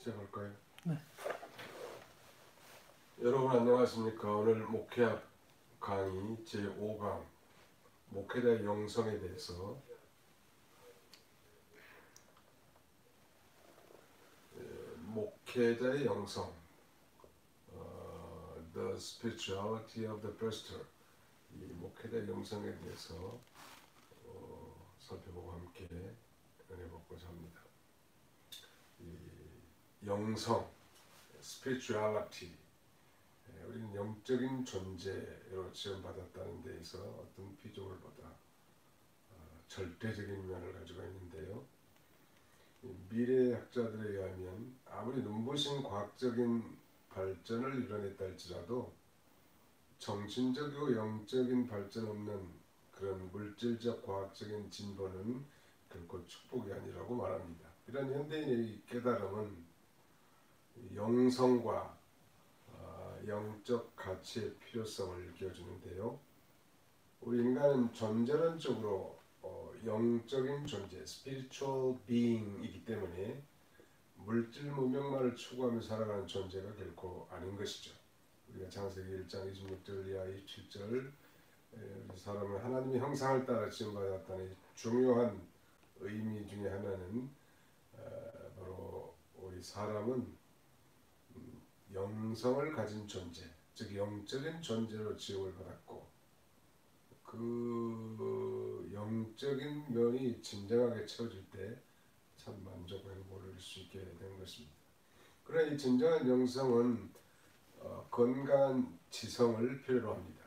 시작할까요? 네. 여러분 안녕하십니까? 오늘 목회학 강의 제5강 목회자의 영성에 대해서 목회자의 영성 The Spirituality of the Pastor 이 목회자의 영성에 대해서 살펴보고 함께 은혜 받고자 합니다. 이 영성 Spirituality 우리는 영적인 존재로 지원받았다는 데에서 어떤 피조물보다 절대적인 면을 가지고 있는데요. 미래학자들에 의하면 아무리 눈부신 과학적인 발전을 이뤄냈다 할지라도 정신적이고 영적인 발전 없는 그런 물질적 과학적인 진보는 결코 축복이 아니라고 말합니다. 이런 현대인의 깨달음은 영성과 영적 가치의 필요성을 일깨워주는데요. 우리 인간은 존재론적으로 영적인 존재, spiritual being이기 때문에 물질 문명만을 추구하며 살아가는 존재가 결코 아닌 것이죠. 우리가 창세기 1장 26절 이하 27절 우리 사람은 하나님의 형상을 따라 지음받았다는 중요한 의미 중에 하나는 바로 우리 사람은 영성을 가진 존재, 즉 영적인 존재로 지음을 받았고 그 영적인 면이 진정하게 채워질 때 참 만족과 행복을 누릴 수 있게 되는 것입니다. 그러나 이 진정한 영성은 건강한 지성을 필요로 합니다.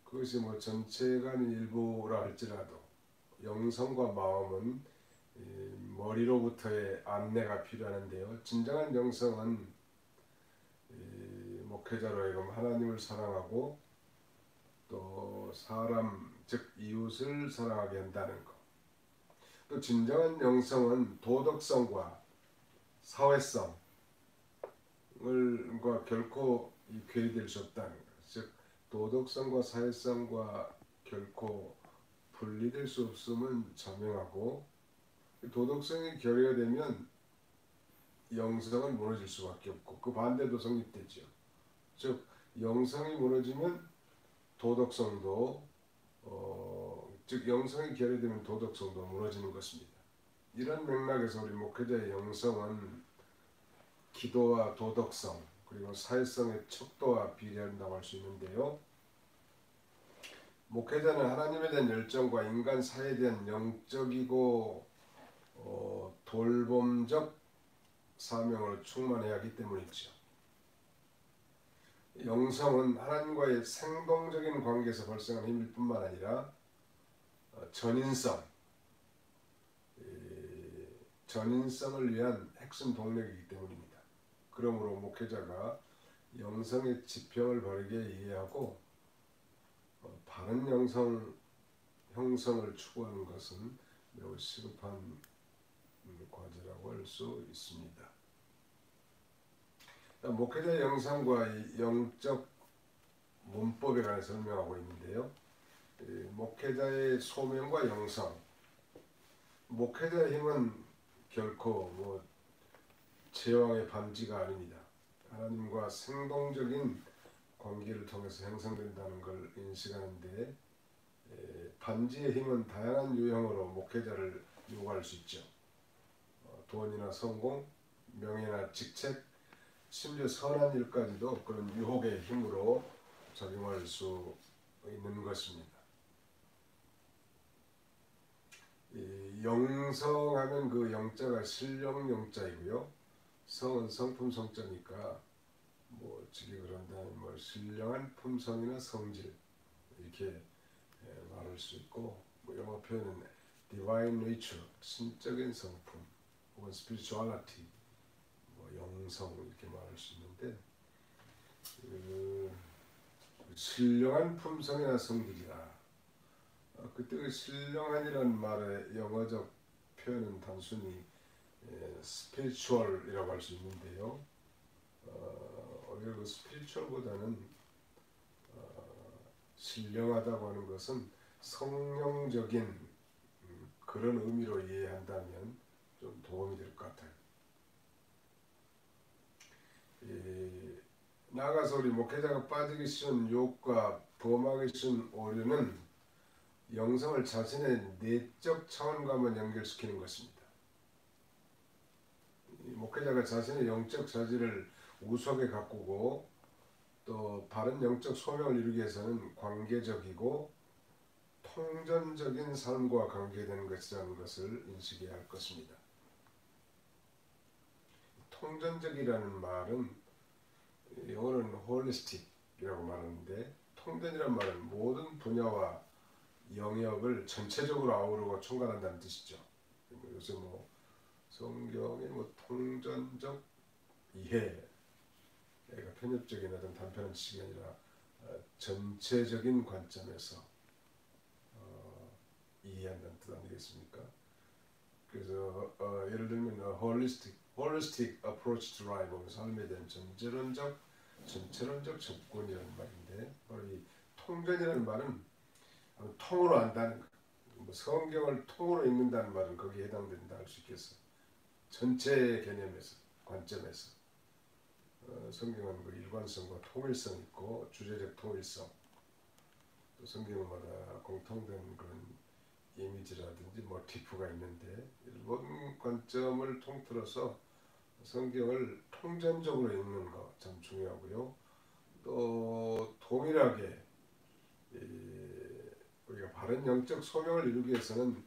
그것이 뭐 전체가 아닌 일부라 할지라도 영성과 마음은 머리로부터의 안내가 필요하는데요. 진정한 영성은 목회자로 하여금 하나님을 사랑하고 또 사람 즉 이웃을 사랑하게 한다는 것. 또 진정한 영성은 도덕성과 사회성과 결코 괴리될 수 없다는 것. 즉 도덕성과 사회성과 결코 분리될 수 없음은 자명하고 도덕성이 결여가 되면 영성은 무너질 수밖에 없고 그 반대도 성립되죠. 즉 영성이 무너지면 도덕성도 즉 영성이 결여되면 도덕성도 무너지는 것입니다. 이런 맥락에서 우리 목회자의 영성은 기도와 도덕성 그리고 사회성의 척도와 비례한다고 할 수 있는데요. 목회자는 하나님에 대한 열정과 인간 사회에 대한 영적이고 돌봄적 사명으로 충만해야 하기 때문이죠. 영성은 하나님과의 생동적인 관계에서 발생하는 힘일 뿐만 아니라 전인성을 위한 핵심 동력이기 때문입니다. 그러므로 목회자가 영성의 지평을 바르게 이해하고 바른 영성 형성을 추구하는 것은 매우 시급한 과제라고 할 수 있습니다. 목회자의 영성과 영적 문법에 관해 설명하고 있는데요. 목회자의 소명과 영성 목회자의 힘은 결코 제왕의 반지가 아닙니다. 하나님과 생동적인 관계를 통해서 형성된다는 걸 인식하는데 반지의 힘은 다양한 유형으로 목회자를 요구할 수 있죠. 돈이나 성공, 명예나 직책, 심지어 선한 일까지도 그런 유혹의 힘으로 작용할 수 있는 것입니다. 영성하면 그 영자가 신령 영자이고요. 성은 성품 성자니까 어찌 그런다면 신령한 품성이나 성질 이렇게 말할 수 있고 영어 표현은 divine nature 신적인 성품 혹은 spirituality 영성 이렇게 말할 수 있는데 신령한 품성이나 성질이라 그때 그 신령한이라는 말의 영어적 표현은 단순히 spiritual이라고 할 수 있는데요. 오히려 그 spiritual보다는 신령하다고 하는 것은 성령적인 그런 의미로 이해한다면 좀 도움이 될 것 같아요. 나아가서 우리 목회자가 빠지기 쉬운 유혹과 범하기 쉬운 오류는 영성을 자신의 내적 차원과만 연결시키는 것입니다. 목회자가 자신의 영적 자질을 우수하게 가꾸고 또 바른 영적 소명을 이루기 위해서는 관계적이고 통전적인 삶과 관계되는 것이라는 것을 인식해야 할 것입니다. 통전적이라는 말은 영어로는 holistic이라고 말하는데, 통전이라는 말은 모든 분야와 영역을 전체적으로 아우르고 총괄한다는 뜻이죠. 요새 성경의 통전적 이해가 편협적인 어떤 단편한 지식이 아니라 전체적인 관점에서 이해한다는 뜻 아니겠습니까? 그래서 예를 들면 holistic approach to life, 삶에 대한 전체론적 접근이라는 말인데, 바로 이 통전이라는 말은 통으로 안다는 것, 성경을 통으로 읽는다는 말은 거기에 해당된다 할 수 있겠어요. 전체 개념에서, 관점에서 성경은 일관성과 통일성 있고 주제적 통일성, 또 성경마다 공통된 그런 이미지라든지 모티프가 있는데, 모든 관점을 통틀어서 성경을 통전적으로 읽는 것 참 중요하고요. 또 동일하게 우리가 바른 영적 소명을 이루기 위해서는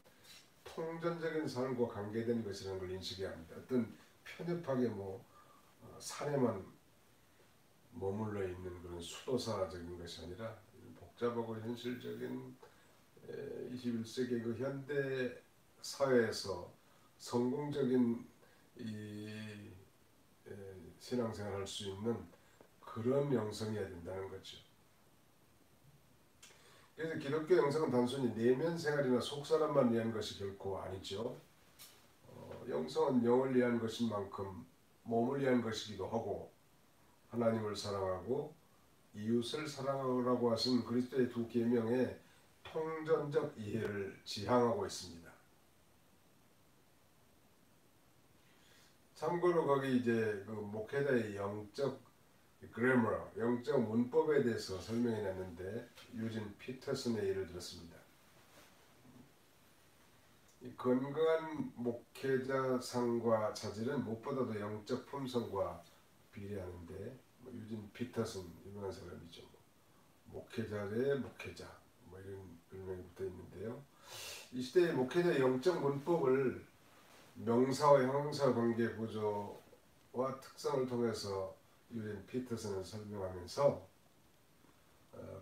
통전적인 삶과 관계된 것이라는 걸 인식해야 합니다. 어떤 편협하게 산에만 머물러 있는 그런 수도사적인 것이 아니라 복잡하고 현실적인 21세기 그 현대 사회에서 성공적인 신앙생활을 할 수 있는 그런 영성이어야 된다는 거죠. 그래서 기독교 영성은 단순히 내면 생활이나 속사람만 위한 것이 결코 아니죠. 영성은 영을 위한 것인 만큼 몸을 위한 것이기도 하고, 하나님을 사랑하고 이웃을 사랑하라고 하신 그리스도의 두 계명에 통전적 이해를 지향하고 있습니다. 참고로 거기 이제 그 목회자의 영적 그래머, 영적 문법에 대해서 설명해 놨는데, 유진 피터슨의 예를 들었습니다. 이 건강한 목회자상과 자질은 무엇보다도 영적 품성과 비례하는데, 유진 피터슨 유명한 사람이죠. 목회자의 목회자 이런 별명이 붙어 있는데요. 이 시대의 목회자의 영적 문법을 명사와 형용사 관계 구조와 특성을 통해서 유진 피터슨은 설명하면서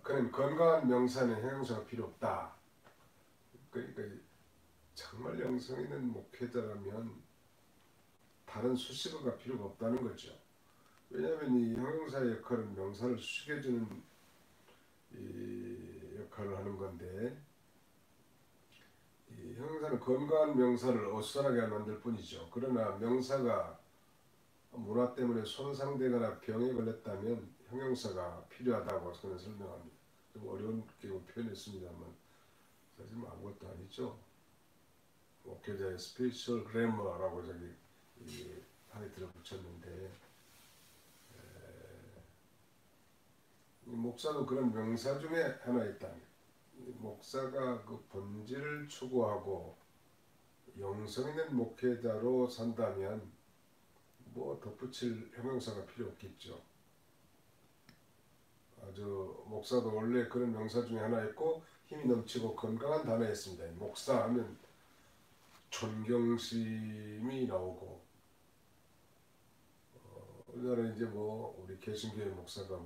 그는 건강한 명사는 형용사가 필요 없다. 그러니까 정말 영성 있는 목회자라면 다른 수식어가 필요가 없다는 거죠. 왜냐하면 이 형용사의 역할은 명사를 수식해주는 이 역할을 하는 건데, 이 형용사는 건강한 명사를 어수선하게 만들 뿐이죠. 그러나 명사가 문화 때문에 손상되거나 병에 걸렸다면 형용사가 필요하다고 저는 설명합니다. 좀 어렵게 표현했습니다만 사실 아무것도 아니죠. 목회자의 스피리추얼 그래머라고 저기 타이틀을 붙였는데, 목사도 그런 명사 중에 하나 있다. 목사가 그 본질을 추구하고 영성 있는 목회자로 산다면 덧붙일 형용사가 필요 없겠죠. 아주 목사도 원래 그런 명사 중에 하나 있고 힘이 넘치고 건강한 단어였습니다. 목사 하면 존경심이 나오고, 우리나라 이제 우리 개신교의 목사가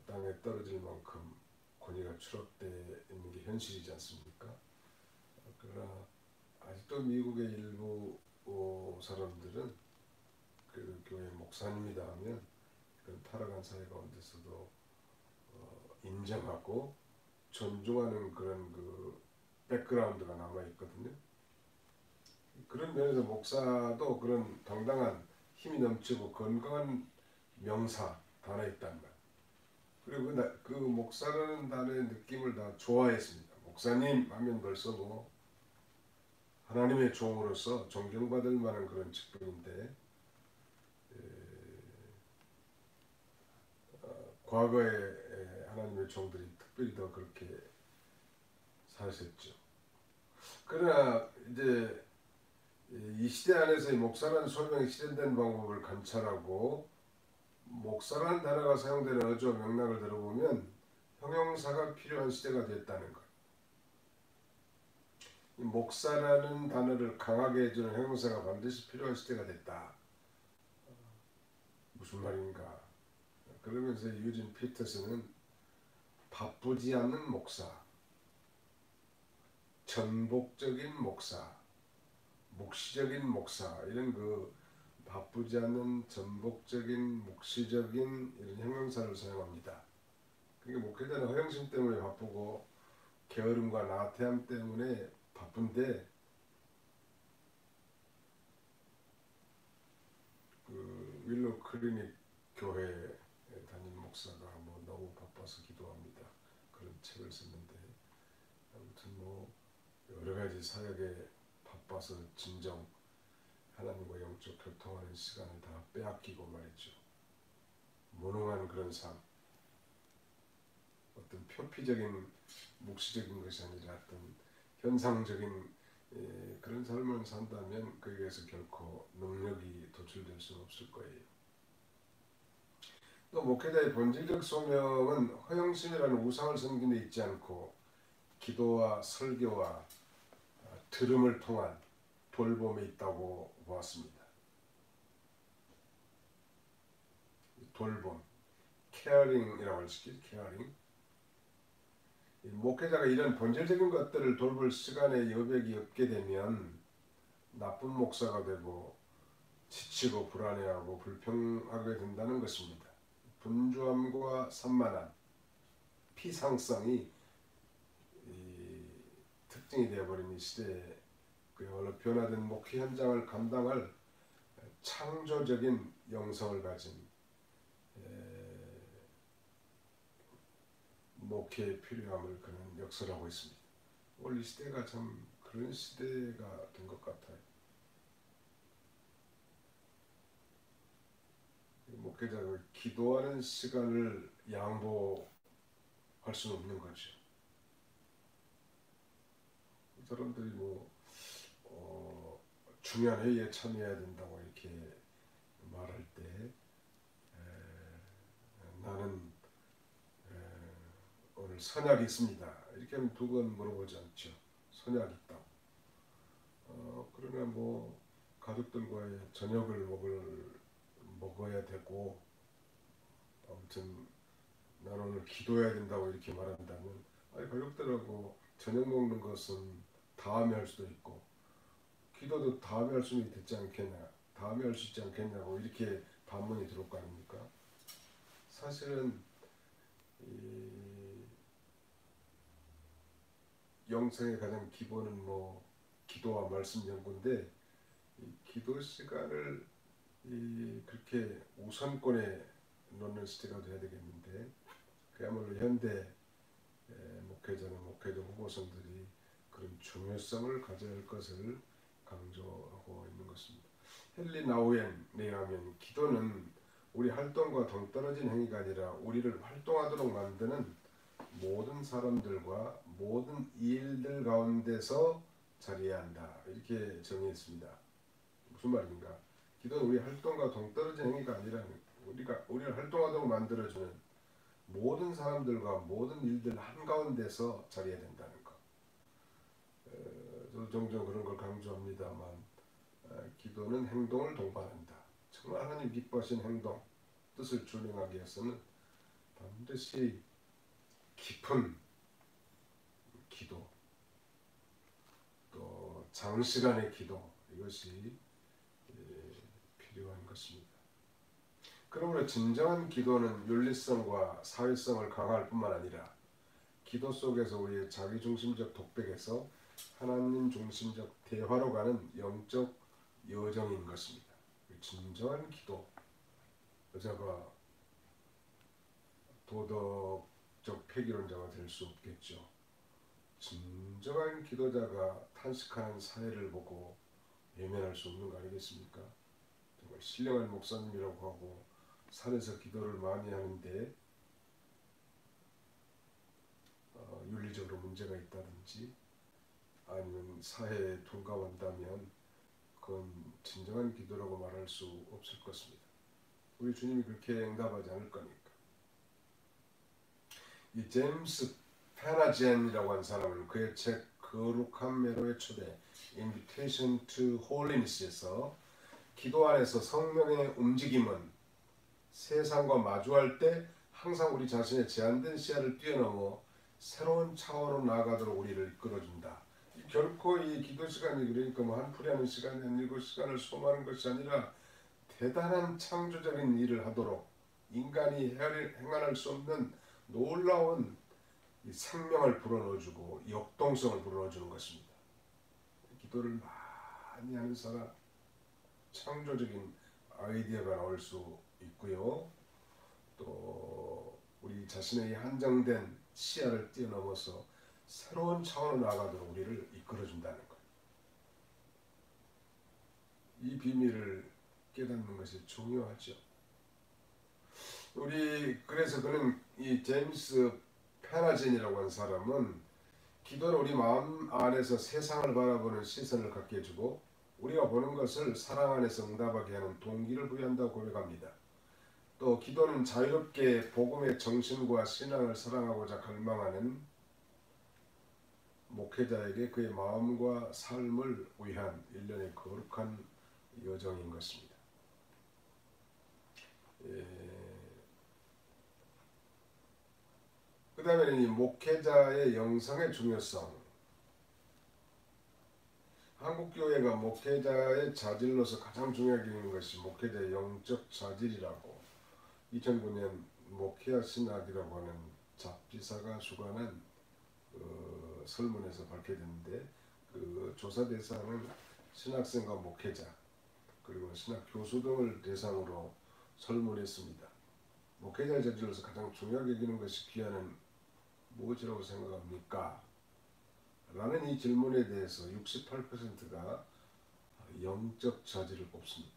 땅에 떨어질 만큼 권위가 추락되어 있는 게 현실이지 않습니까? 그러나 아직도 미국의 일부 사람들은 그래도 교회 목사님이다 하면 그런 타락한 사회 가운데서도 인정하고 존중하는 그런 그 백그라운드가 남아 있거든요. 그런 면에서 목사도 그런 당당한 힘이 넘치고 건강한 명사 단어에 있단 말. 그리고 그 목사라는 단어의 느낌을 다 좋아했습니다. 목사님 하면 벌써 하나님의 종으로서 존경받을 만한 그런 직분인데, 과거에 하나님의 종들이 특별히 더 그렇게 사셨죠. 그러나 이제 이 시대 안에서의 목사라는 소명이 실현된 방법을 관찰하고 목사라는 단어가 사용되는 어조 맥락을 들어보면 형용사가 필요한 시대가 됐다는 것. 이 목사라는 단어를 강하게 해주는 형용사가 반드시 필요한 시대가 됐다. 무슨 말인가? 그러면서 유진 피터스는 바쁘지 않는 목사, 전복적인 목사, 묵시적인 목사 이런 그 바쁘지 않는 전복적인 묵시적인 이런 형용사를 사용합니다. 그러니까 목회자는 허영심 때문에 바쁘고 게으름과 나태함 때문에 바쁜데 그 윌로 클리닉 교회에 담임 목사가 뭐 너무 바빠서 기도합니다. 그런 책을 썼는데 아무튼 뭐 여러 가지 사역에 바빠서 진정 하나님과 영적 교통하는 시간을 다 빼앗기고 말이죠. 무능한 그런 삶, 어떤 표피적인 묵시적인 것이 아니라 어떤 현상적인 그런 삶을 산다면 거기에서 결코 능력이 도출될 수 없을 거예요. 또 목회자의 본질적 소명은 허영심이라는 우상을 섬기는 데 있지 않고 기도와 설교와 들음을 통한 돌봄에 있다고 보았습니다. 돌봄, 케어링이라고 할 수 있겠죠. 케어링. 목회자가 이런 본질적인 것들을 돌볼 시간의 여백이 없게 되면 나쁜 목사가 되고 지치고 불안해하고 불평하게 된다는 것입니다. 분주함과 산만함, 피상성이 특징이 되어버린 이 시대에 그야말로 변화된 목회 현장을 감당할 창조적인 영성을 가진 목회에 필요함을 그는 역설하고 있습니다. 오늘 이 시대가 참 그런 시대가 된 것 같아요. 목회자가 기도하는 시간을 양보할 수는 없는 거죠. 사람들이 뭐 중요한 회의에 참여해야 된다고 이렇게 말할 때 나는 오늘 선약이 있습니다. 이렇게 하면 두 번 물어보지 않죠. 선약이 있다고. 그러나 뭐 가족들과의 저녁을 먹어야 되고 아무튼 나는 오늘 기도해야 된다고 이렇게 말한다면 아니 가족들하고 저녁 먹는 것은 다음에 할 수도 있고 기도도 다음에 할 수는 있지 않겠냐 다음에 할 수 있지 않겠냐고 이렇게 반문이 들어올 거 아닙니까? 사실은 이 영성의 가장 기본은 뭐 기도와 말씀 연구인데 이 기도 시간을 그렇게 우선권에 놓는 시대가 돼야 되겠는데 그야말로 현대 목회자나 목회자 후보생들이 그런 중요성을 가져야 할 것을 강조하고 있는 것입니다. 헨리 나우엔에 의하면 기도는 우리 활동과 동떨어진 행위가 아니라 우리를 활동하도록 만드는 모든 사람들과 모든 일들 가운데서 자리해야 한다. 이렇게 정의했습니다. 무슨 말인가? 기도는 우리 활동과 동떨어진 행위가 아니라 우리를 활동하도록 만들어주는 모든 사람들과 모든 일들 한가운데서 자리해야 된다는 것. 저도 종종 그런 걸 강조합니다만 기도는 행동을 동반한다. 정말 하나님 기뻐하신 행동, 뜻을 준행하기 위해서는 반드시 깊은 기도, 또 장시간의 기도 이것이 필요한 것입니다. 그러므로 진정한 기도는 윤리성과 사회성을 강화할 뿐만 아니라 기도 속에서 우리의 자기중심적 독백에서 하나님 중심적 대화로 가는 영적 여정인 것입니다. 진정한 기도, 여자가 도덕적 폐기론자가 될 수 없겠죠. 진정한 기도자가 탄식하는 사회를 보고 외면할 수 없는 거 아니겠습니까? 정말 신령한 목사님이라고 하고 산에서 기도를 많이 하는데 윤리적으로 문제가 있다든지 아니면 사회에 둔감한다면 그건 진정한 기도라고 말할 수 없을 것입니다. 우리 주님이 그렇게 응답하지 않을 거니까. 이 제임스 페나젠이라고 하는 사람은 그의 책 거룩한 매로의 초대 Invitation to Holiness에서 기도 안에서 성령의 움직임은 세상과 마주할 때 항상 우리 자신의 제한된 시야를 뛰어넘어 새로운 차원으로 나아가도록 우리를 이끌어준다. 결코 이 기도 시간이 그러니까 뭐 한풀이하는 시간이 아니고 시간을 소모하는 것이 아니라 대단한 창조적인 일을 하도록 인간이 행할 수 없는 놀라운 이 생명을 불어넣어주고 역동성을 불어넣어주는 것입니다. 기도를 많이 하는 사람 창조적인 아이디어가 나올 수 있고요. 또 우리 자신의 한정된 시야를 뛰어넘어서 새로운 차원으로 나아가도록 우리를 이끌어준다는 것. 이 비밀을 깨닫는 것이 중요하죠. 그래서 그는 이 제임스 페나젠이라고 하는 사람은 기도는 우리 마음 안에서 세상을 바라보는 시선을 갖게 해주고 우리가 보는 것을 사랑 안에서 응답하게 하는 동기를 부여한다고 고백합니다. 또 기도는 자유롭게 복음의 정신과 신앙을 사랑하고자 갈망하는 목회자에게 그의 마음과 삶을 위한 일련의 거룩한 여정인 것입니다. 그 다음에는 이 목회자의 영성의 중요성. 한국교회가 목회자의 자질로서 가장 중요하게 여기는 것이 목회자의 영적 자질이라고 2009년 목회와 신학이라고 하는 잡지사가 주관한 설문에서 밝혀졌는데 그 조사 대상은 신학생과 목회자 그리고 신학 교수 등을 대상으로 설문했습니다. 목회자의 자질로서 가장 중요하게 여기는 것이 귀하는 무엇이라고 생각합니까? 라는 이 질문에 대해서 68%가 영적 자질을 뽑습니다.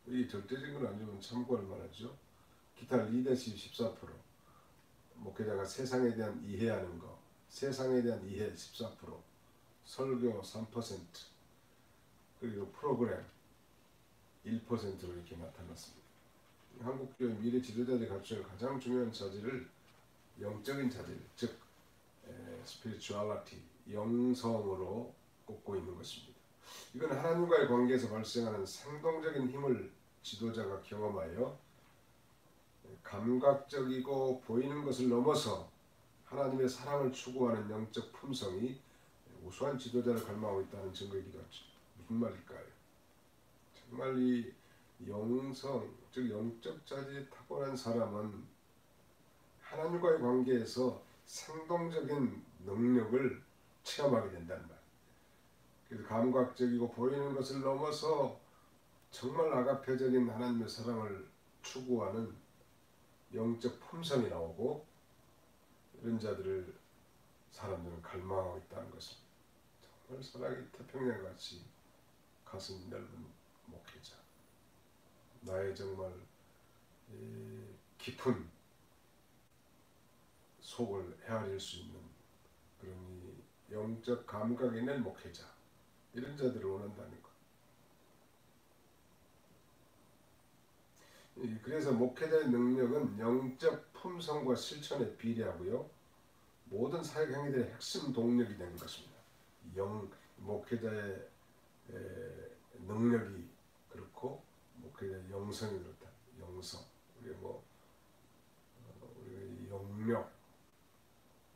이 절대적인 건 아니지만 참고할 만하죠. 기타 리더십 14%, 목회자가 세상에 대한 이해하는 것, 세상에 대한 이해 14%, 설교 3%, 그리고 프로그램 1%로 이렇게 나타났습니다. 한국교회 미래 지도자들이 갖춰야 할 가장 중요한 자질을 영적인 자질, 즉 스피리추얼리티, 영성으로 꼽고 있는 것입니다. 이건 하나님과의 관계에서 발생하는 생동적인 힘을 지도자가 경험하여 감각적이고 보이는 것을 넘어서 하나님의 사랑을 추구하는 영적 품성이 우수한 지도자를 갈망하고 있다는 증거이기도 하죠. 무슨 말일까요? 정말 이 영성, 즉 영적 자질이 탁월한 사람은 하나님과의 관계에서 생동적인 능력을 체험하게 된다는 말. 그래서 감각적이고 보이는 것을 넘어서 정말 아가페적인 하나님의 사랑을 추구하는 영적 품성이 나오고 이런 자들을 사람들은 갈망하고 있다는 것입니다. 정말 사랑이 태평양같이 가슴이 넓은 목회자. 나의 정말 깊은 속을 헤아릴 수 있는 그런 이 영적 감각이 있는 목회자. 이런 자들을 원한다는 것. 그래서 목회자의 능력은 영적 품성과 실천에 비례하고요. 모든 사역 행위들의 핵심 동력이 되는 것입니다. 목회자의 능력이 그렇고 목회자의 영성이 그렇다. 영성. 우리가 영력,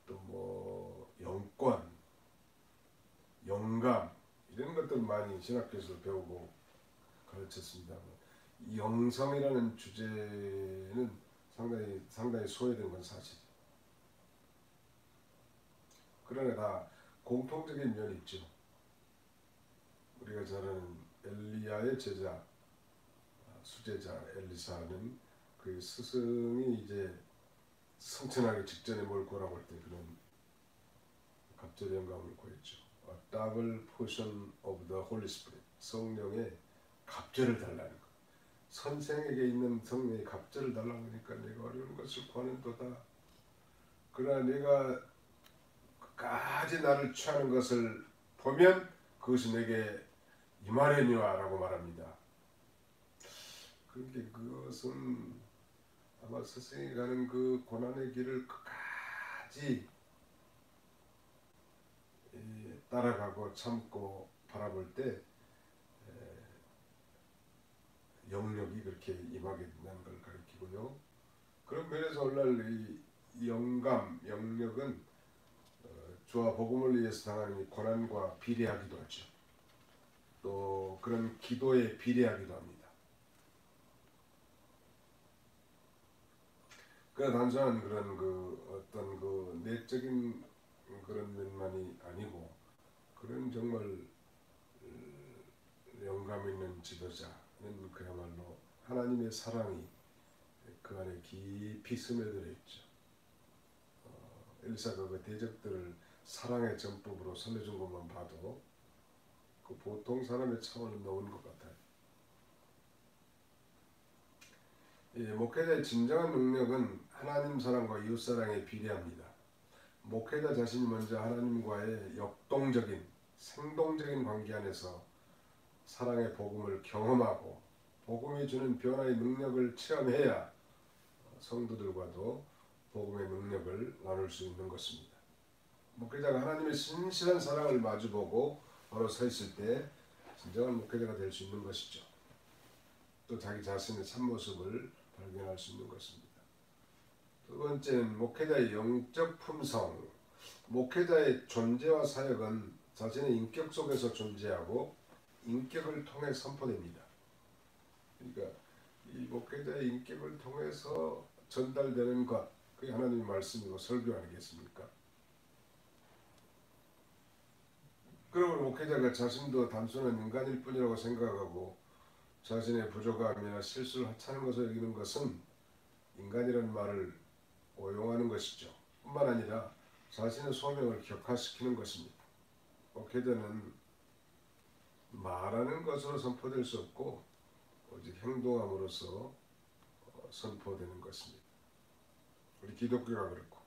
또 영권, 영감 이런 것들 많이 신학교에서 배우고 가르쳤습니다만 영성이라는 주제는 상당히 소외된 건 사실이죠. 그러나 다 공통적인 면이 있죠. 우리가 잘 아는 엘리야의 제자, 수제자 엘리사는 그 스승이 이제 승천하기 직전에 뭘 구하라고 할 때 그런 갑절의 영감을 구했죠. A double portion of the Holy Spirit. 성령의 갑절을 달라는 것. 선생에게 있는 성령의 갑절을 달라고 하니까 내가 어려운 것을 구하는도다. 그러나 내가 끝까지 나를 취하는 것을 보면 그것이 내게 임하려니와 라고 말합니다. 그러니까 그것은 아마 스승이 가는 그 고난의 길을 끝까지 따라가고 참고 바라볼 때 영력이 그렇게 임하게 된다는 걸 가리키고요. 그런 면에서 오늘날 이 영감, 영력은 주와 복음을 위해서 당하는 고난과 비례하기도 하죠. 또 그런 기도에 비례하기도 합니다. 그 단순한 그런 그 어떤 그 내적인 그런 면만이 아니고 그런 정말 영감 있는 지도자는 그야말로 하나님의 사랑이 그 안에 깊이 스며들어 있죠. 엘리사가 그 대적들을 사랑의 전법으로 살려준 것만 봐도 그 보통 사람의 차원을 넘은 것 같아요. 목회자의 진정한 능력은 하나님 사랑과 이웃 사랑에 비례합니다. 목회자 자신이 먼저 하나님과의 역동적인 생동적인 관계 안에서 사랑의 복음을 경험하고 복음이 주는 변화의 능력을 체험해야 성도들과도 복음의 능력을 나눌 수 있는 것입니다. 목회자가 하나님의 신실한 사랑을 마주보고 바로 서 있을 때 진정한 목회자가 될 수 있는 것이죠. 또 자기 자신의 참모습을 발견할 수 있는 것입니다. 두 번째는 목회자의 영적 품성. 목회자의 존재와 사역은 자신의 인격 속에서 존재하고 인격을 통해 선포됩니다. 그러니까 이 목회자의 인격을 통해서 전달되는 것, 그게 하나님의 말씀이고 설교 아니겠습니까? 그러므로 목회자가 자신도 단순한 인간일 뿐이라고 생각하고 자신의 부족함이나 실수를 하찮은 것을 여기는 것은 인간이라는 말을 오용하는 것이죠. 뿐만 아니라 자신의 소명을 격화시키는 것입니다. 목회자는 말하는 것으로 선포될 수 없고 오직 행동함으로써 선포되는 것입니다. 우리 기독교가 그렇고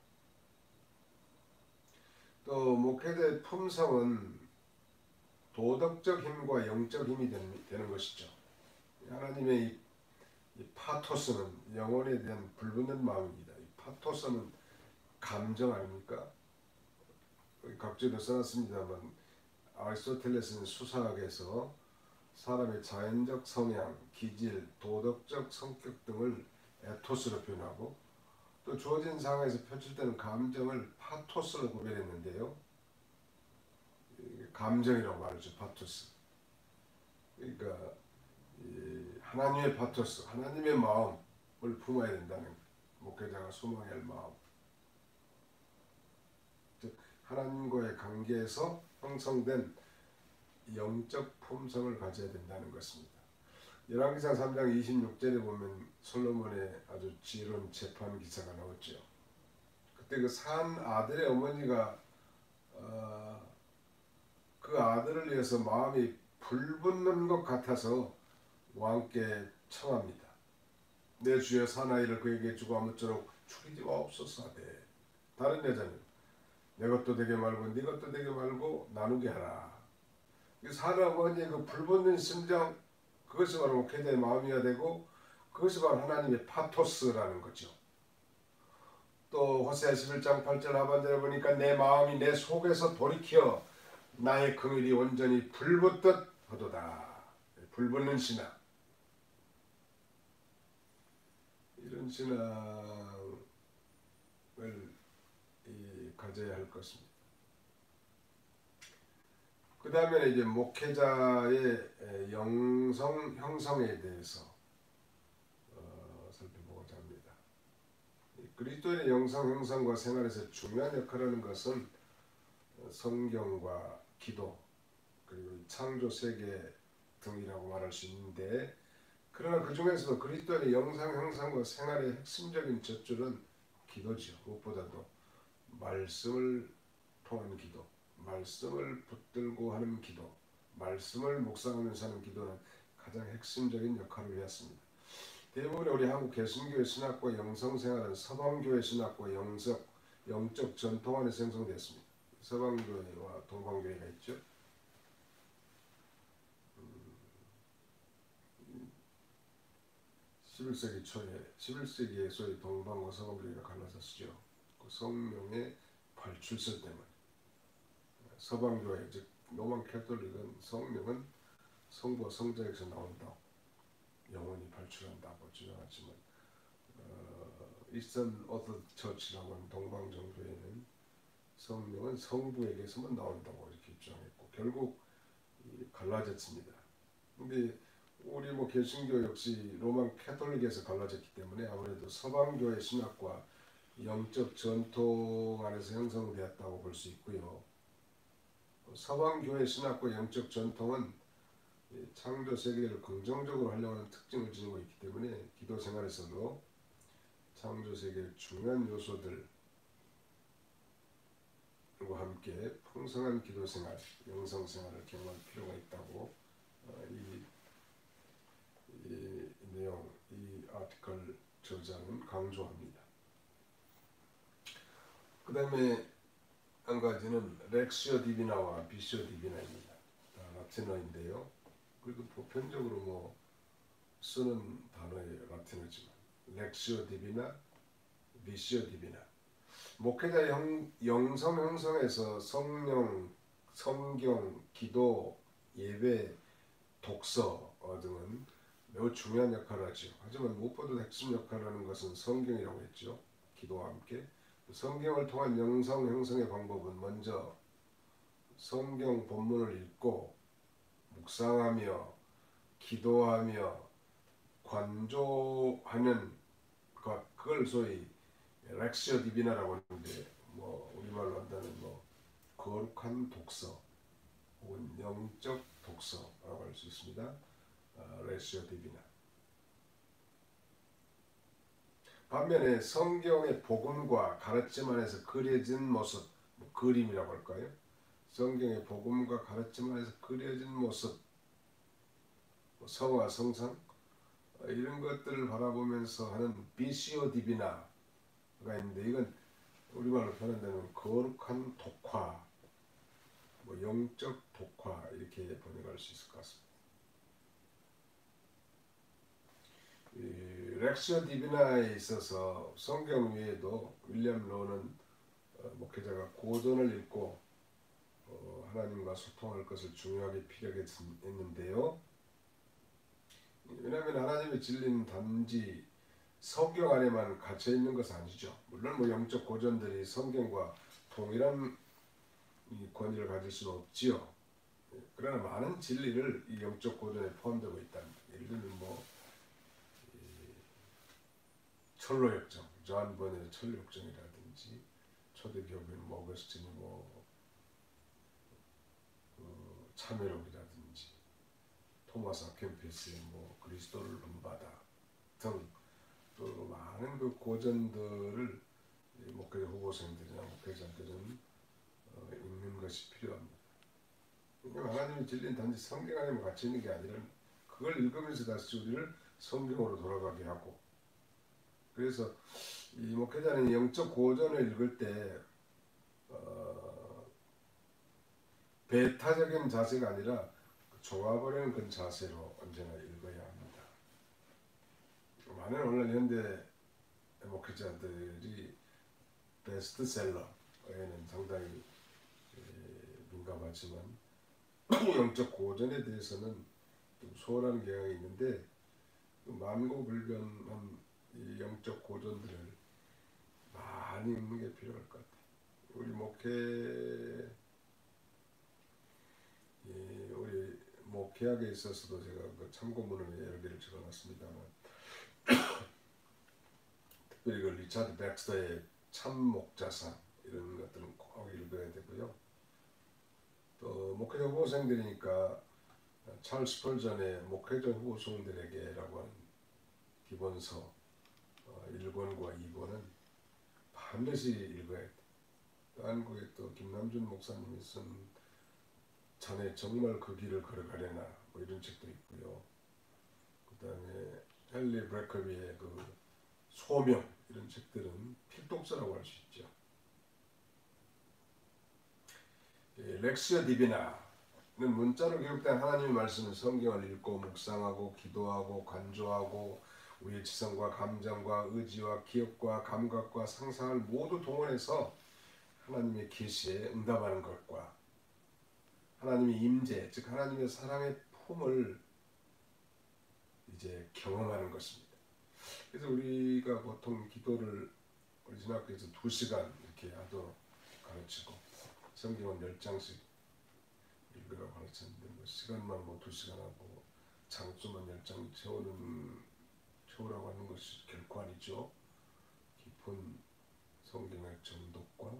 또 목회자의 품성은 도덕적 힘과 영적 힘이 되는 것이죠. 하나님의 이 파토스는 영혼에 대한 불붙는 마음입니다. 이 파토스는 감정 아닙니까? 각주에도 써놨습니다만 아리스토텔레스는 수사학에서 사람의 자연적 성향, 기질, 도덕적 성격 등을 에토스로 표현하고 또 주어진 상황에서 표출되는 감정을 파토스로 구별했는데요. 감정이라고 말하죠. 파토스. 그러니까 하나님의 파토스, 하나님의 마음을 품어야 된다는 목회자가 소망해야 할 마음. 즉 하나님과의 관계에서 형성된 영적 품성을 가져야 된다는 것입니다. 열왕기상 3장 26절에 보면 솔로몬의 아주 지혜로운 재판 기사가 나왔죠. 그때 그 산 아들의 어머니가 그 아들을 위해서 마음이 불붙는 것 같아서 왕께 청합니다. 내 주여 사나이를 그에게 주고 아무쪼록 죽이지 마옵소서 하되 다른 여자는 내 것도 되게 말고 네 것도 되게 말고 나누게 하라. 사나 어머니의 그 불붙는 심정, 그것이 바로 목회자의 마음이어야 되고 그것이 바로 하나님의 파토스라는 거죠. 또 호세아 11장 8절 하반절에 보니까 내 마음이 내 속에서 돌이켜 나의 긍휼이 온전히 불붙듯 하도다. 불붙는 신앙. 이런 신앙을 가져야 할 것입니다. 그 다음에 이제 목회자의 영성 형성에 대해서 살펴보고자 합니다. 그리스도인의 영성 형성과 생활에서 중요한 역할을 하는 것은 성경과 기도 그리고 창조 세계 등이라고 말할 수 있는데, 그러나 그 중에서도 그리스도인의 영성 형성과 생활의 핵심적인 젖줄은 기도죠. 무엇보다도 말씀을 통한 기도, 말씀을 붙들고 하는 기도, 말씀을 묵상하면서 하는 기도는 가장 핵심적인 역할을 해왔습니다. 대부분의 우리 한국 개신교의 신학과 영성생활은 서방교의 신학과 영적 전통 안에서 형성되었습니다. 서방교회와 동방교회가 있죠. 11세기 초에 11세기에 소위 동방과 서방교회가 갈라졌죠. 그 성령의 발출선 때문에 서방교회 즉 로만 캐톨릭은 성령은 성부와 성자에서 나온다고 영원히 발출한다고 주장하지만 이스턴 오토 처치라고 하는 동방 종교에는 성령은 성부에게서만 나온다고 이렇게 주장했고 결국 갈라졌습니다. 근데 우리 개신교 역시 로만 캐톨릭에서 갈라졌기 때문에 아무래도 서방교의 신학과 영적 전통 안에서 형성되었다고 볼 수 있고요. 서방교의 신학과 영적 전통은 창조 세계를 긍정적으로 활용하는 특징을 지니고 있기 때문에 기도 생활에서도 창조 세계의 중요한 요소들과 함께 풍성한 기도 생활, 영성 생활을 경험할 필요가 있다고 이 내용, 이 아티클 저자는 강조합니다. 그 다음에 한 가지는 렉시오 디비나와 비시오 디비나입니다. 다 라틴어인데요. 그래도 보편적으로 쓰는 단어의 라틴어지만 렉시오 디비나, 비시오 디비나. 목회자 영성 형성에서 성령, 성경, 기도, 예배, 독서 등은 매우 중요한 역할을 하죠. 하지만 무엇보다 핵심 역할을 하는 것은 성경이라고 했죠. 기도와 함께. 성경을 통한 영성 형성의 방법은 먼저 성경 본문을 읽고 묵상하며 기도하며 관조하는 것, 그걸 소위 렉시오 디비나라고 하는데 우리말로 한다면 거룩한 독서 혹은 영적 독서라고 할 수 있습니다. 렉시오 디비나. 반면에 성경의 복음과 가르침 안에서 그려진 모습, 그림이라고 할까요? 성경의 복음과 가르침 안에서 그려진 모습, 성화, 성상 이런 것들을 바라보면서 하는 비시오 디비나가 있는데 이건 우리말로 표현한다면 거룩한 독화, 영적 독화 이렇게 번역할 수 있을 것 같습니다. 렉시오 디비나에 있어서 성경 외에도 윌리엄 로는 목회자가 고전을 읽고 하나님과 소통할 것을 중요하게 필요했는데요. 왜냐하면 하나님의 진리는 단지 성경 안에만 갇혀 있는 것은 아니죠. 물론 영적 고전들이 성경과 동일한 권위를 가질 수는 없지요. 그러나 많은 진리를 이 영적 고전에 포함되고 있답니다. 예를 들면 철로역정, 존 번의 철로역정이라든지 초대교회는 어거스틴이 참회록이라든지 토마스 아켄피스의 그리스도를 본받아 등 또 많은 그 고전들을 목회자 후보생들이나 목회자들은 읽는 것이 필요합니다. 하나님의 진리는 단지 성경 안에만 갇혀 있는 게 아니라 그걸 읽으면서 다시 우리를 성경으로 돌아가게 하고, 그래서 이 목회자는 영적 고전을 읽을 때 배타적인 자세가 아니라 종합하려는 그런 자세로 언제나 읽어야 합니다. 많은 오늘 현대 목회자들이 베스트셀러에는 상당히 민감하지만 영적 고전에 대해서는 좀 소홀한 경향이 있는데 만고불변한 이 영적 고전들을 많이 읽는 게 필요할 것 같아요. 우리 목회학에 있어서도 제가 그 참고문을 여러 개를 적어놨습니다만 특별히 그 리차드 백스터의 참목자상 이런 것들은 꼭 읽어야 되고요. 또 목회자 후보생들이니까 찰스 펄전의 목회자 후보생들에게라고 하는 기본서 1권과 2권은 반드시 읽어야 돼. 한국에 또 김남준 목사님이 쓴 자네 정말 그 길을 걸어가려나 이런 책도 있고요. 그 다음에 헨리 브래커비의 그 소명 이런 책들은 필독서라고 할 수 있죠. 렉시오 디비나는 문자로 기록된 하나님의 말씀을 성경을 읽고 묵상하고 기도하고 간조하고 우리의 지성과 감정과 의지와 기억과 감각과 상상을 모두 동원해서 하나님의 계시에 응답하는 것과 하나님의 임재, 즉 하나님의 사랑의 품을 이제 경험하는 것입니다. 그래서 우리가 보통 기도를 우리 신학교에서 2시간 이렇게 하도록 가르치고 성경은 10장씩 읽으라고 가르쳤는데 뭐 시간만 뭐 2시간 하고 장수만 10장 채우라고 하는 것이 결코 아니죠. 깊은 성경의 정독과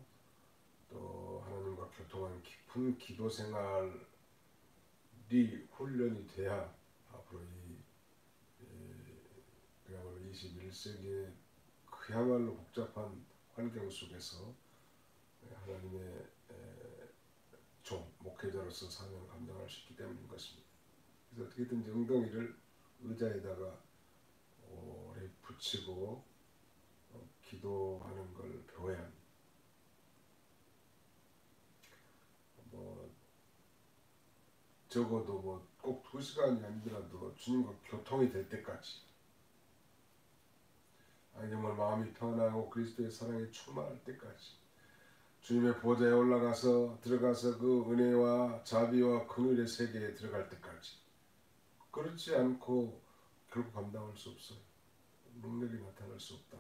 또 하나님과 교통하는 깊은 기도 생활이 훈련이 돼야 앞으로 그야말로 21세기의 그야말로 복잡한 환경 속에서 하나님의 목회자로서 사명을 감당할 수 있기 때문인 것입니다. 그래서 어떻게든지 엉덩이를 의자에다가 오래 붙이고 기도하는 걸 배워야 합니다. 뭐 적어도 뭐 꼭 2시간이 아니더라도 주님과 교통이 될 때까지, 아니 정말 마음이 편하고 그리스도의 사랑에 충만할 때까지, 주님의 보좌에 들어가서 그 은혜와 자비와 긍휼의 세계에 들어갈 때까지, 그렇지 않고 결국 감당할 수 없어요. 능력이 나타날 수 없다.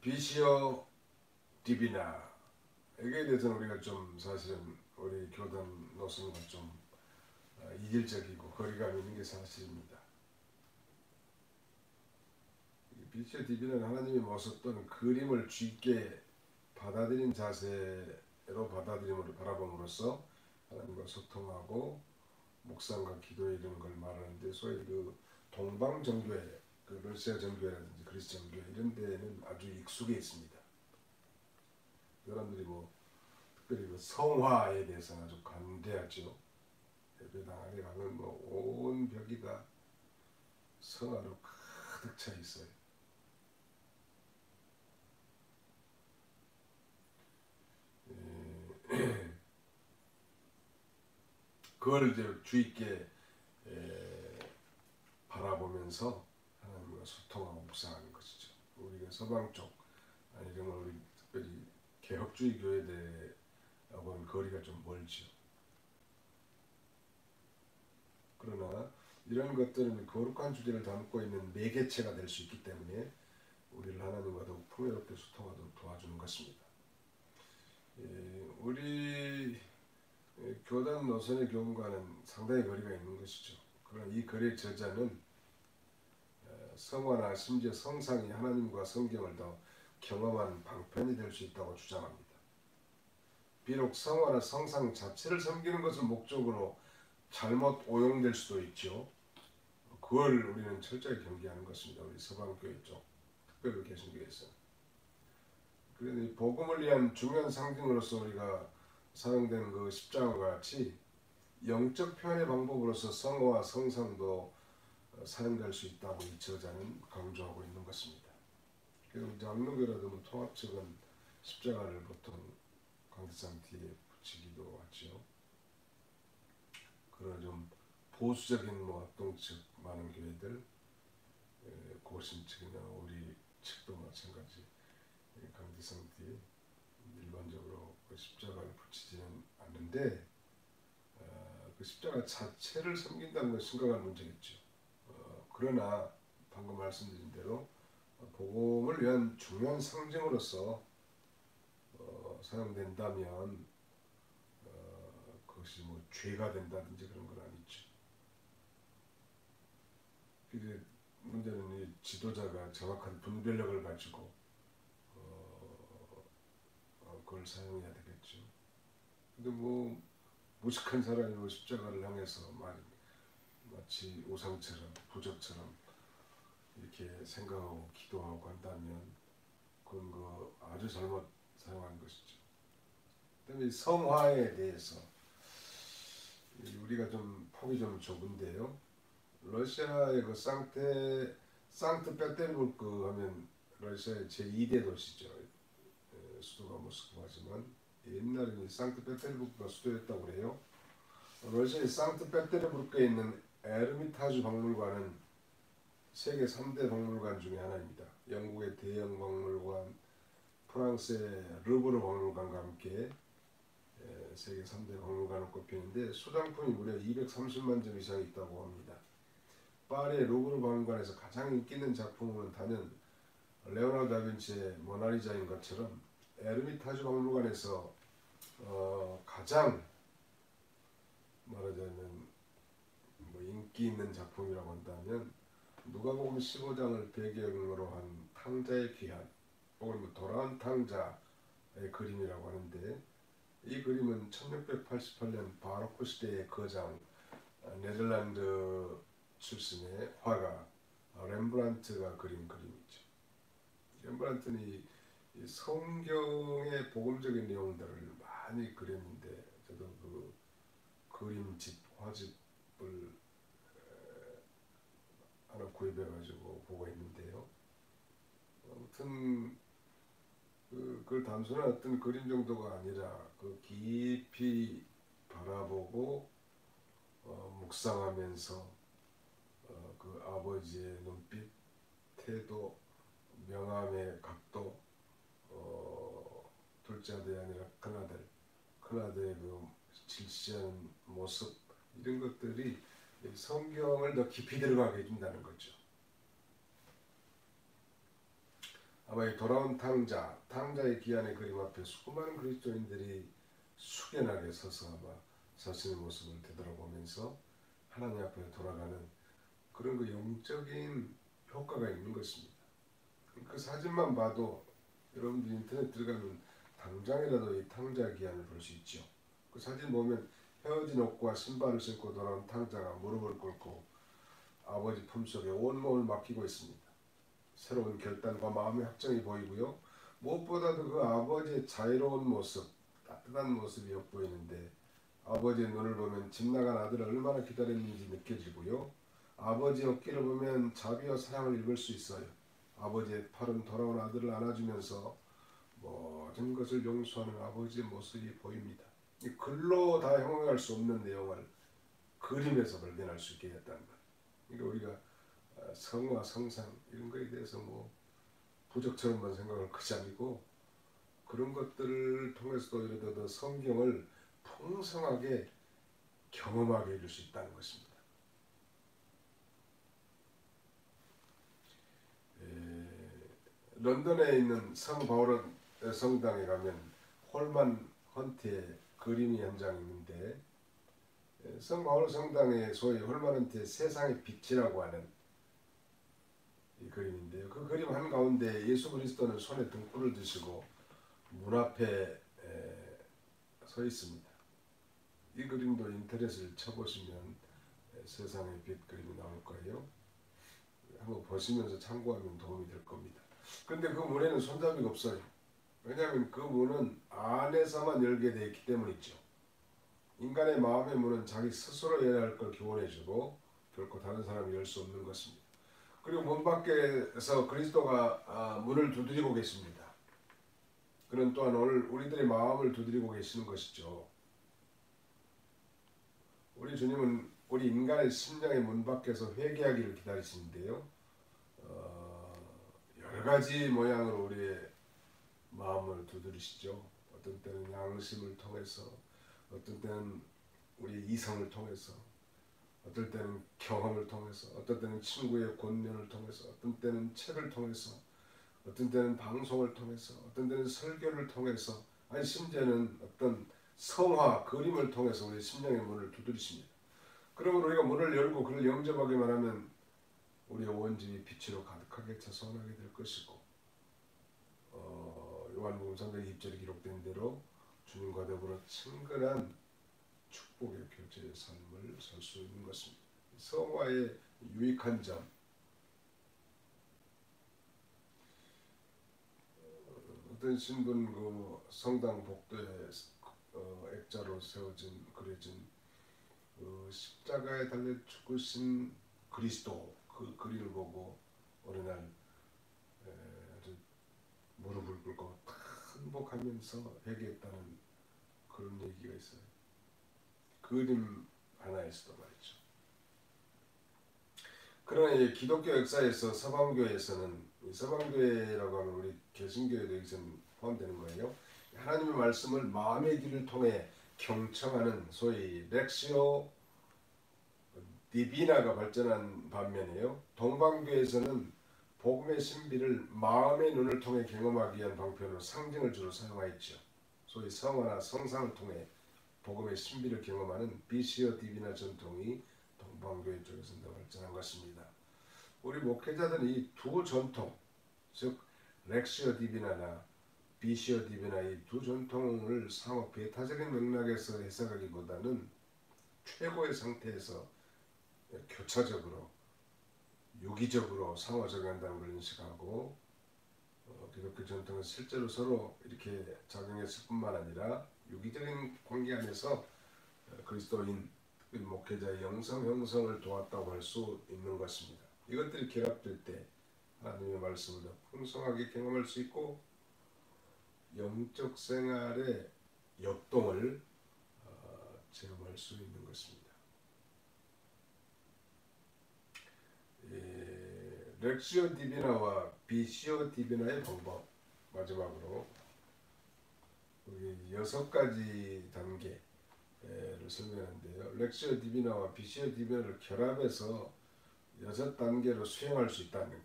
비시오 디비나 에게 대해서는 우리가 좀 사실은 우리 교단 노선과 좀 이질적이고 거리감이 있는 게 사실입니다. 비시오 디비나는 하나님의 모습 또는 그림을 쉽게 받아들인 자세로 받아들임으로 바라봄으로써 하나님과 소통하고 묵상과 기도에 이르는 걸 말하는데, 소위 그 동방 정교회, 그 러시아 정교회라든지 그리스 정교회 이런 데는 아주 익숙해 있습니다. 여러분들이 뭐 특별히 그 성화에 대해서는 아주 관대하죠. 예배당 안에 가면 뭐 온 벽이 다 성화로 가득 차 있어요. 그걸 이제 주의 있게 바라보면서 하나님과 소통하고 묵상하는 것이죠. 우리가 서방 쪽, 아니 정말 우리 특별히 개혁주의 교회들하고는 거리가 좀 멀죠. 그러나 이런 것들은 거룩한 주제를 담고 있는 매개체가 될 수 있기 때문에 우리를 하나님과 더욱 풍요롭게 소통하도록 도와주는 것입니다. 우리 교단 노선의 경우과는 상당히 거리가 있는 것이죠. 그러나 이 거리의 저자는 성화나 심지어 성상이 하나님과 성경을 더 경험한 방편이 될 수 있다고 주장합니다. 비록 성화나 성상 자체를 섬기는 것을 목적으로 잘못 오용될 수도 있죠. 그걸 우리는 철저히 경계하는 것입니다. 우리 서방교회 쪽, 특별히 개신교에서. 그런데 복음을 위한 중요한 상징으로서 우리가 사용된 그 십자가와 같이 영적 표현의 방법으로서 성화와 성상도 사용될 수 있다고 이 저자는 강조하고 있는 것입니다. 그리고 장로교라도 뭐 통합 측은 십자가를 보통 강대상 뒤에 붙이기도 하죠. 그런 좀 보수적인 뭐 합동 측 많은 교회들, 고신 측이나 우리 측도 마찬가지 강대상 뒤에 일반적으로 그 십자가를 붙이지는 않는데, 그 십자가 자체를 섬긴다는 건 심각한 문제겠죠. 그러나 방금 말씀드린 대로 복음을 위한 중요한 상징으로서 사용된다면 그것이 뭐 죄가 된다든지 그런 건 아니죠. 근데 문제는 이 지도자가 정확한 분별력을 가지고 그걸 사용해야 되겠죠. 근데 뭐 무식한 사람이 뭐 십자가를 향해서 마치 우상처럼 부적처럼 이렇게 생각하고 기도하고 한다면 그건 그 아주 잘못 사용한 것이죠. 그다음에 성화에 대해서 우리가 좀 폭이 좀 좁은데요. 러시아의 그 상트페테르부르크 하면 러시아의 제2대 도시죠. 수도가 모스크바지만 옛날에는 상트페테르부르크가 수도였다고 그래요. 러시아의 상트페테르부르크에 있는 에르미타주 박물관은 세계 3대 박물관 중에 하나입니다. 영국의 대형 박물관, 프랑스의 르브르 박물관과 함께 세계 3대 박물관을 꼽히는데 소장품이 무려 230만 점 이상 있다고 합니다. 파리의 루브르 박물관에서 가장 인기 있는 작품은 단연 레오나르도 다빈치의 모나리자인 것처럼 에르미타주 박물관에서 가장 말하자면 인기 있는 작품이라고 한다면 누가복음 15장을 배경으로 한 탕자의 귀환 혹은 돌아온 탕자의 그림이라고 하는데, 이 그림은 1688년 바로크 시대의 거장 네덜란드 출신의 화가 렘브란트가 그린 그림이죠. 렘브란트는 이 성경의 복음적인 내용들을 많이 그렸는데 저도 그 그림집, 화집을 하나 구입해가지고 보고 있는데요. 아무튼 그걸 단순한 어떤 그림 정도가 아니라 그 깊이 바라보고 묵상하면서 그 아버지의 눈빛, 태도, 명암의 각도, 둘째 아들이 아니라 큰아들의 그 질시하는 모습, 이런 것들이 성경을 더 깊이 들어가게 해준다는 거죠. 아마 이 돌아온 탕자의 귀환의 그림 앞에 수많은 그리스도인들이 숙연하게 서서 아마 자신의 모습을 되돌아보면서 하나님 앞에 돌아가는 그런 그 영적인 효과가 있는 것입니다. 그 사진만 봐도 여러분들 인터넷 들어가면 당장이라도 이 탕자 귀환을 볼 수 있죠. 그 사진 보면 헤어진 옷과 신발을 신고 돌아온 탕자가 무릎을 꿇고 아버지 품속에 온몸을 맡기고 있습니다. 새로운 결단과 마음의 확정이 보이고요. 무엇보다도 그 아버지의 자유로운 모습, 따뜻한 모습이 엿보이는데, 아버지의 눈을 보면 집 나간 아들을 얼마나 기다렸는지 느껴지고요. 아버지 어깨를 보면 자비와 사랑을 읽을 수 있어요. 아버지의 팔은 돌아온 아들을 안아주면서 모든 것을 용서하는 아버지의 모습이 보입니다. 이 글로 다 형용할 수 없는 내용을 그림에서 발견할 수 있게 됐다는 것. 그러니까 우리가 성화, 성상 이런 거에 대해서 부적처럼만 생각할 것이 아니고 그런 것들을 통해서도 이렇게 더 성경을 풍성하게 경험하게 해줄 수 있다는 것입니다. 런던에 있는 성 바오로 성당에 가면 홀만 헌트의 그림이 한 장 있는데, 성 바오로 성당의 소위 홀만 헌트의 세상의 빛이라고 하는 이 그림인데요. 그 그림 한가운데 예수 그리스도는 손에 등불을 드시고 문 앞에 서 있습니다. 이 그림도 인터넷을 쳐보시면 세상의 빛 그림이 나올 거예요. 한번 보시면서 참고하면 도움이 될 겁니다. 그런데 그 문에는 손잡이가 없어요. 왜냐하면 그 문은 안에서만 열게 되어 있기 때문이죠. 인간의 마음의 문은 자기 스스로 열어야 할 걸 교훈해주고 결코 다른 사람이 열 수 없는 것입니다. 그리고 문 밖에서 그리스도가 문을 두드리고 계십니다. 그는 또한 오늘 우리들의 마음을 두드리고 계시는 것이죠. 우리 주님은 우리 인간의 심령의 문 밖에서 회개하기를 기다리시는데요. 여러 가지 모양으로 우리의 마음을 두드리시죠. 어떤 때는 양심을 통해서, 어떤 때는 우리 이성을 통해서, 어떨 때는 경험을 통해서, 어떨 때는 친구의 권면을 통해서, 어떤 때는 책을 통해서, 어떤 때는 방송을 통해서, 어떤 때는 설교를 통해서, 아니 심지어는 어떤 성화, 그림을 통해서 우리 심령의 문을 두드리십니다. 그러면 우리가 문을 열고 그를 영접하기만 하면 우리의 온 집이 빛으로 가득하게 차서원하게 될 것이고, 요한복음 3장 2절에 기록된 대로 주님과 더불어 친근한 축복의 교제의 삶을 살 수 있는 것입니다. 성화의 유익한 점, 어떤 신분 그 성당 복도에 액자로 세워진 그려진 십자가에 달려 죽으신 그리스도 그 그림을 보고 어느 날 아주 무릎을 꿇고 큰 반복하면서 회개했다는 그런 얘기가 있어요. 그림 하나에서도 말이죠. 그러나 이 기독교 역사에서 서방교회에서는, 서방교회라고 하면 우리 개신교회도 여기서는 포함되는 거예요. 하나님의 말씀을 마음의 길을 통해 경청하는 소위 렉시오 디비나가 발전한 반면에요, 동방교회에서는 복음의 신비를 마음의 눈을 통해 경험하기 위한 방편으로 상징을 주로 사용하였죠. 소위 성화나 성상을 통해 복음의 신비를 경험하는 비시오 디비나 전통이 동방교회 쪽에서 더 발전한 것입니다. 우리 목회자들은 이 두 전통, 즉 렉시오 디비나나 비시오 디비나 이 두 전통을 상호 배타적인 맥락에서 해석하기보다는 최고의 상태에서 교차적으로 유기적으로 상호작용한다는 걸 인식하고, 기독교 전통은 실제로 서로 이렇게 작용했을 뿐만 아니라 유기적인 관계 안에서 그리스도인 목회자의 영성 형성을 도왔다고 할 수 있는 것입니다. 이것들이 결합될 때 하나님의 말씀을 더 풍성하게 경험할 수 있고 영적 생활의 역동을 체험할 수 있는 것입니다. 렉시오 디비나와 비시오 디비나의 방법, 마지막으로 여기 6가지 단계를 설명하는데요. 렉시오 디비나와 비시오 디비나를 결합해서 6단계로 수행할 수 있다는 거예요.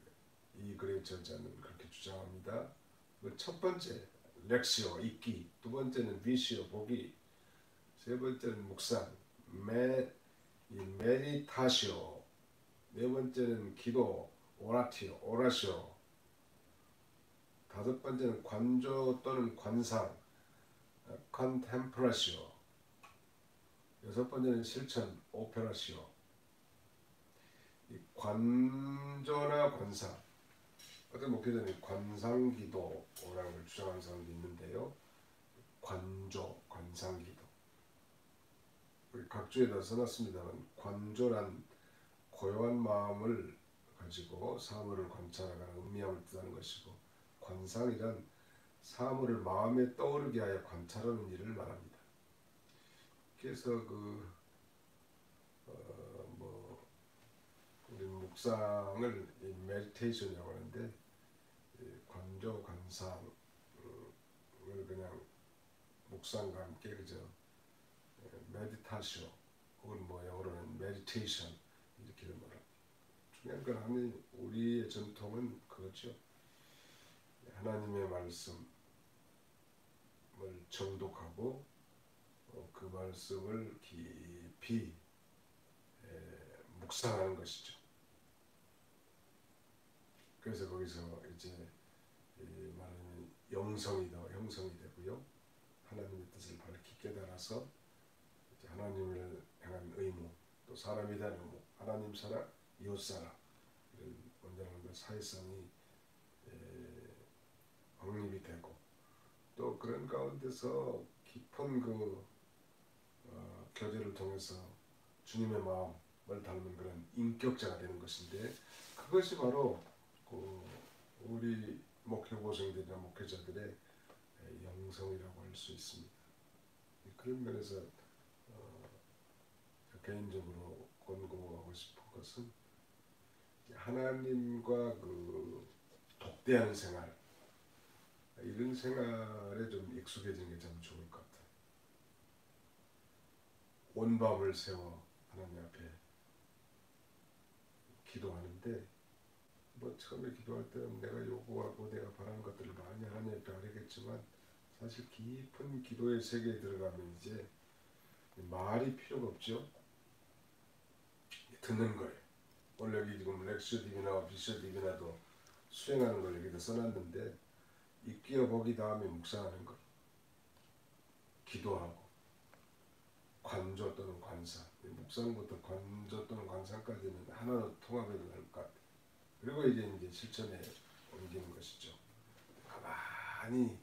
이 글의 저자는 그렇게 주장합니다. 첫 번째 렉시오, 읽기. 두 번째는 비시오, 보기. 세 번째는 묵상, 메디타시오. 네 번째는 기도, 오라시오. 다섯 번째는 관조 또는 관상, 컨템플라시오. 여섯 번째는 실천, 오페라시오. 이 관조나 관상, 어떤 목회자는 관상기도라는 걸 주장하는 사람도 있는데요. 관조, 관상기도. 각주에다 써놨습니다만, 관조란 고요한 마음을 가지고 사물을 관찰하거나 음미함을 뜻하는 것이고, 관상이란 사물을 마음에 떠오르게 하여 관찰하는 일을 말합니다. 그래서 우리 묵상을 메디테이션이라고 하는데, 관조, 관상을 그냥 묵상과 함께 그저 메디타시오 혹은 영어로는 메디테이션 이렇게 말합니다. 중요한 건 우리의 전통은 그렇죠. 하나님의 말씀을 정독하고 그 말씀을 깊이 묵상하는 것이죠. 그래서 거기서 이제 말하는 영성이 더 형성이 되고요. 하나님의 뜻을 밝히 깨달아서 이제 하나님을 향한 의무, 또 사람에 대한 의무, 하나님 사랑, 이웃 사랑, 이런 온전한 사회성이 확립이 되고, 또 그런 가운데서 깊은 교제를 통해서 주님의 마음을 닮은 그런 인격자가 되는 것인데, 그것이 바로 우리 목회고생들이나 목회자들의 영성이라고 할 수 있습니다. 그런 면에서 개인적으로 권고하고 싶은 것은 하나님과 독대하는 생활, 이런 생활에 좀 익숙해지는 게 참 좋을 것 같아요. 온 밤을 새워 하나님 앞에 기도하는데, 처음에 기도할 때는 내가 요구하고 내가 바라는 것들을 많이 하나님 앞에 하겠지만, 사실 깊은 기도의 세계에 들어가면 이제 말이 필요가 없죠. 듣는 거예요. 오늘 여기 지금 렉시오 디비나와 비시오 디비나도 수행하는 걸 여기다 써놨는데, 읽기와 보기 다음에 묵상하는 것, 기도하고 관조 또는 관상, 묵상부터 관조 또는 관상까지는 하나로 통합해도 될 것 같아요. 그리고 이제 실천에 옮기는 것이죠. 가만히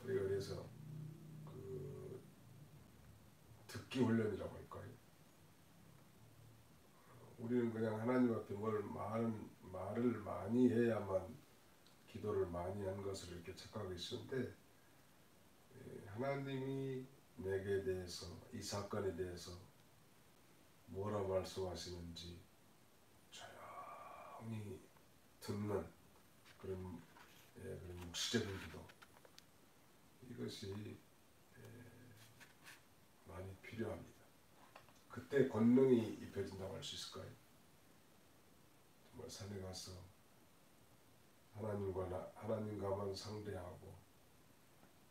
우리가 그래서 듣기 훈련이라고 할까요? 우리는 그냥 하나님 앞에 말을 많이 해야만 기도를 많이 한 것을 이렇게 착각하기 쉬운데, 하나님이 내게 대해서 이 사건에 대해서 뭐라 말씀하시는지 조용히 듣는 그런 그런 묵시적인 기도, 이것이 많이 필요합니다. 그때 권능이 입혀진다고 할 수 있을까요? 정말 산에 가서 하나님과만 상대하고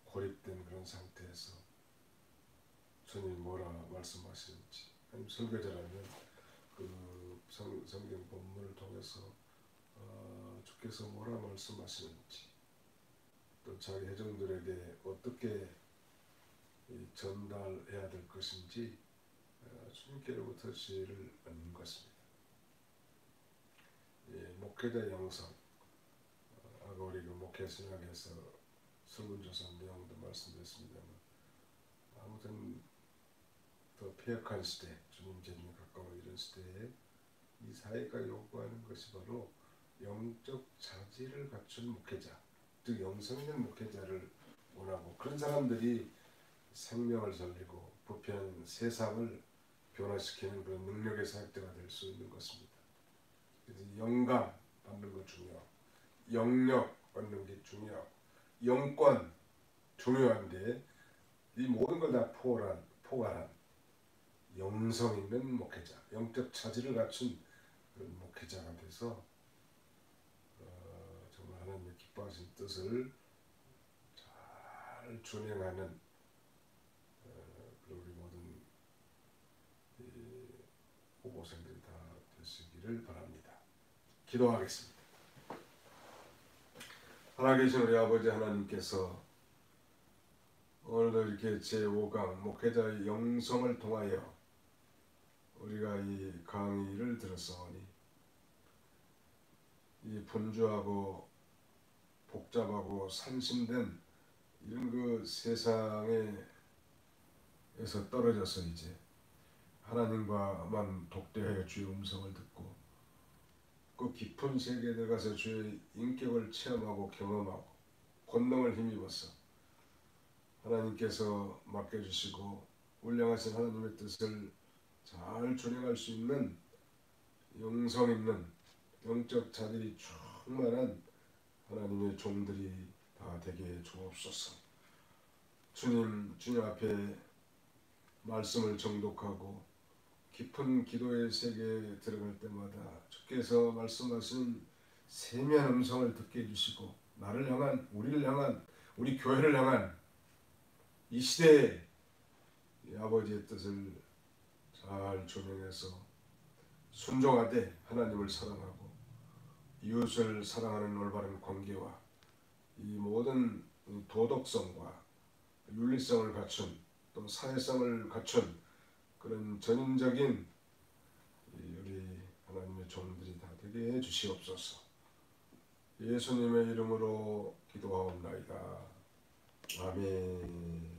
고립된 그런 상태에서 주님이 뭐라 말씀하시는지, 아니면 설교자라면 그 성경 본문을 통해서 주께서 뭐라 말씀하시는지, 또 자기 회중들에게 어떻게 전달해야 될 것인지 주님께로부터 지혜를 얻는 것입니다. 목회자 양성, 아까 우리 그 목회신학에서 설문조사 내용도 말씀드렸습니다만, 아무튼 더 폐역한 시대, 주님 재림에 가까운 이런 시대에 이 사회가 요구하는 것이 바로 영적 자질을 갖춘 목회자, 즉 영성 있는 목회자를 원하고, 그런 사람들이 생명을 살리고 부패한 세상을 변화시키는 그런 능력의 사역자가 될 수 있는 것입니다. 그래서 영감 받는 거 중요하고, 영역 얻는 게 중요하고, 영권 중요한데, 이 모든 걸 다 포괄한 영성 있는 목회자, 영적 차질을 갖춘 그런 목회자가 돼서 정말 하나님의 기뻐하신 뜻을 잘 준행하는 우리 모든 후보생들이 다 되시기를 바랍니다. 기도하겠습니다. 살아계신 우리 아버지 하나님께서 오늘도 이렇게 제5강 목회자의 영성을 통하여 우리가 이 강의를 들었사오니, 이 분주하고 복잡하고 산심된 이런 그 세상에서 떨어져서 이제 하나님과만 독대하여 주의 음성을 듣고 그 깊은 세계에 들어가서 주의 인격을 체험하고 경험하고 권능을 힘입어서 하나님께서 맡겨주시고 운량하신 하나님의 뜻을 잘 준행할 수 있는 영성 있는 영적 자질이 충만한 하나님의 종들이 다 되게 주옵소서. 주님 앞에 말씀을 정독하고 깊은 기도의 세계에 들어갈 때마다 주께서 말씀하신 세미한 음성을 듣게 해주시고, 나를 향한, 우리를 향한, 우리 교회를 향한 이 시대에 이 아버지의 뜻을 잘 준행해서 순종하되 하나님을 사랑하고 이웃을 사랑하는 올바른 관계와 이 모든 도덕성과 윤리성을 갖춘, 또 사회성을 갖춘 그런 전인적인 우리 하나님의 종들이 다 되게 해주시옵소서. 예수님의 이름으로 기도하옵나이다. 아멘.